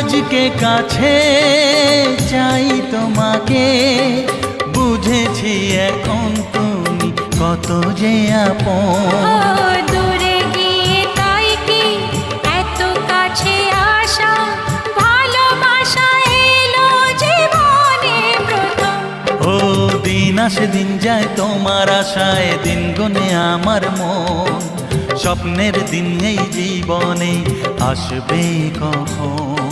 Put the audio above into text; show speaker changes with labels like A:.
A: আজকে কাছে চাই তোমাকে, বুঝেছি এখন তুমি কত যে আপন।
B: দূরে গিয়ে তাই কি এত কাছে আসা, ভালোবাসা এলো জীবনে প্রথম।
A: ও দিন আসে দিন যায় তোমার আশায়, দিন গুনে আমার মন, স্বপ্নের দিন এই জীবনে আসবে কখন।